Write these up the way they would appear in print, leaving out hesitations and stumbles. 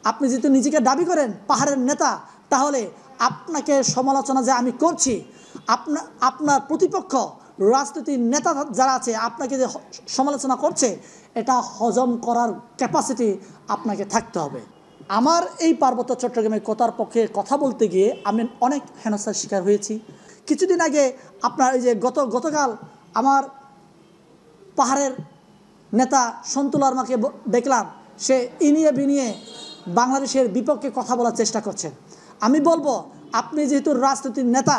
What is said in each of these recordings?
আপনি যেহেতু নিজেকে দাবি করেন পাহাড়ের নেতা, তাহলে আপনাকে সমালোচনা যে আমি করছি, আপনার প্রতিপক্ষ রাজনৈতিক নেতা যারা আছে আপনাকে যে সমালোচনা করছে, এটা হজম করার ক্যাপাসিটি আপনাকে থাকতে হবে। আমার এই পার্বত্য চট্টগ্রামের কথার পক্ষে কথা বলতে গিয়ে আমি অনেক হেনস্থার শিকার হয়েছি। কিছুদিন আগে আপনার এই যে গতকাল আমার পাহাড়ের নেতা সন্তু লারমাকে দেখলাম, সে ইনিয়ে বিনিয়ে বাংলাদেশের বিপক্ষে কথা বলার চেষ্টা করছেন। আমি বলবো, আপনি যেহেতু রাজনৈতিক নেতা,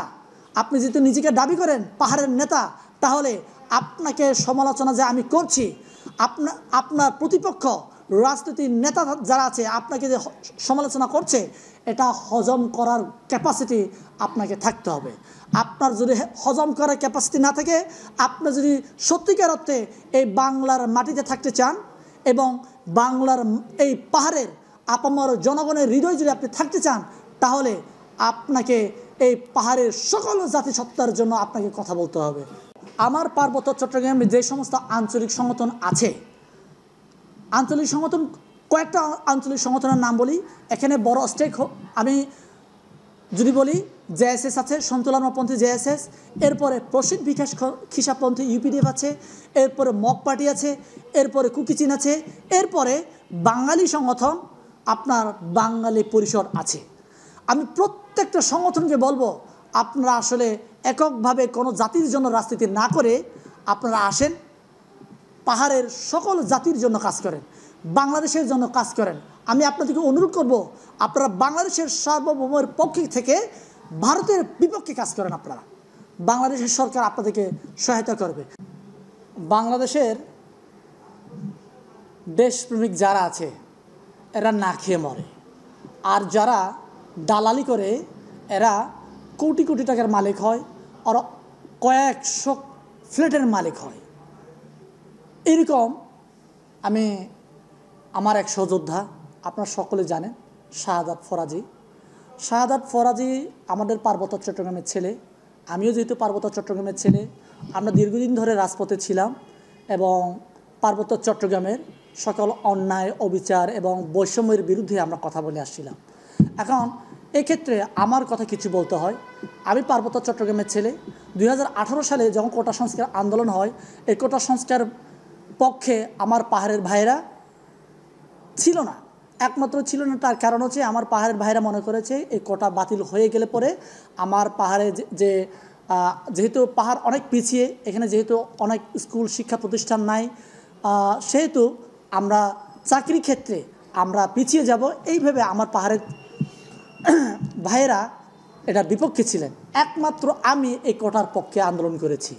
আপনি যেহেতু নিজেকে দাবি করেন পাহাড়ের নেতা, তাহলে আপনাকে সমালোচনা যে আমি করছি, আপনার প্রতিপক্ষ রাজনৈতিক নেতা যারা আছে আপনাকে যে সমালোচনা করছে, এটা হজম করার ক্যাপাসিটি আপনাকে থাকতে হবে। আপনার যদি হজম করার ক্যাপাসিটি না থাকে, আপনি যদি সত্যিকার অর্থে এই বাংলার মাটিতে থাকতে চান এবং বাংলার এই পাহাড়ের আপামর জনগণের হৃদয় যদি আপনি থাকতে চান, তাহলে আপনাকে এই পাহাড়ের সকল জাতিসত্তার জন্য আপনাকে কথা বলতে হবে। আমার পার্বত্য চট্টগ্রামে যে সমস্ত আঞ্চলিক সংগঠন আছে, আঞ্চলিক সংগঠন কয়েকটা আঞ্চলিক সংগঠনের নাম বলি। এখানে বড় স্টেক আমি যদি বলি, জেএসএস আছে, সন্তু লারমাপন্থী জেএসএস, এরপরে প্রসিদ্ধ বিকাশ খিসাপন্থী ইউপিডিএফ আছে, এরপরে মক পার্টি আছে, এরপরে কুকিচিন আছে, এরপরে বাঙালি সংগঠন আপনার বাঙালি পরিষদ আছে। আমি প্রত্যেকটা সংগঠনকে বলবো, আপনারা আসলে এককভাবে কোনো জাতির জন্য রাজনীতি না করে আপনারা আসেন, পাহাড়ের সকল জাতির জন্য কাজ করেন, বাংলাদেশের জন্য কাজ করেন। আমি আপনাদেরকে অনুরোধ করব, আপনারা বাংলাদেশের সার্বভৌমের পক্ষে থেকে ভারতের বিপক্ষে কাজ করেন। আপনারা বাংলাদেশের সরকার আপনাদেরকে সহায়তা করবে। বাংলাদেশের দেশপ্রেমিক যারা আছে এরা না খেয়ে মরে, আর যারা দালালি করে এরা কোটি কোটি টাকার মালিক হয়, আর কয়েকশো ফ্ল্যাটের মালিক হয়। এরকম আমি আমার এক সহযোদ্ধা, আপনারা সকলে জানেন, শাহাদাত ফরাজি আমাদের পার্বত্য চট্টগ্রামের ছেলে। আমিও যেহেতু পার্বত্য চট্টগ্রামের ছেলে, আমরা দীর্ঘদিন ধরে রাজপথে ছিলাম এবং পার্বত্য চট্টগ্রামের সকল অন্যায়, অবিচার এবং বৈষম্যের বিরুদ্ধে আমরা কথা বলে আসছিলাম। এখন এক্ষেত্রে আমার কথা কিছু বলতে হয়। আমি পার্বত্য চট্টগ্রামের ছেলে। 2018 সালে যখন কোটা সংস্কার আন্দোলন হয়, এই কোটা সংস্কার পক্ষে আমার পাহাড়ের ভাইয়েরা ছিল না, একমাত্র ছিল না। তার কারণ হচ্ছে আমার পাহাড়ের ভাইয়েরা মনে করেছে এই কোটা বাতিল হয়ে গেলে পরে আমার পাহাড়ে যেহেতু পাহাড় অনেক পিছিয়ে, এখানে যেহেতু অনেক স্কুল শিক্ষা প্রতিষ্ঠান নাই, সেহেতু আমরা চাকরি ক্ষেত্রে আমরা পিছিয়ে যাব, এইভাবে আমার পাহাড়ের ভাইয়েরা এটার বিপক্ষে ছিলেন। একমাত্র আমি এই কোটার পক্ষে আন্দোলন করেছি।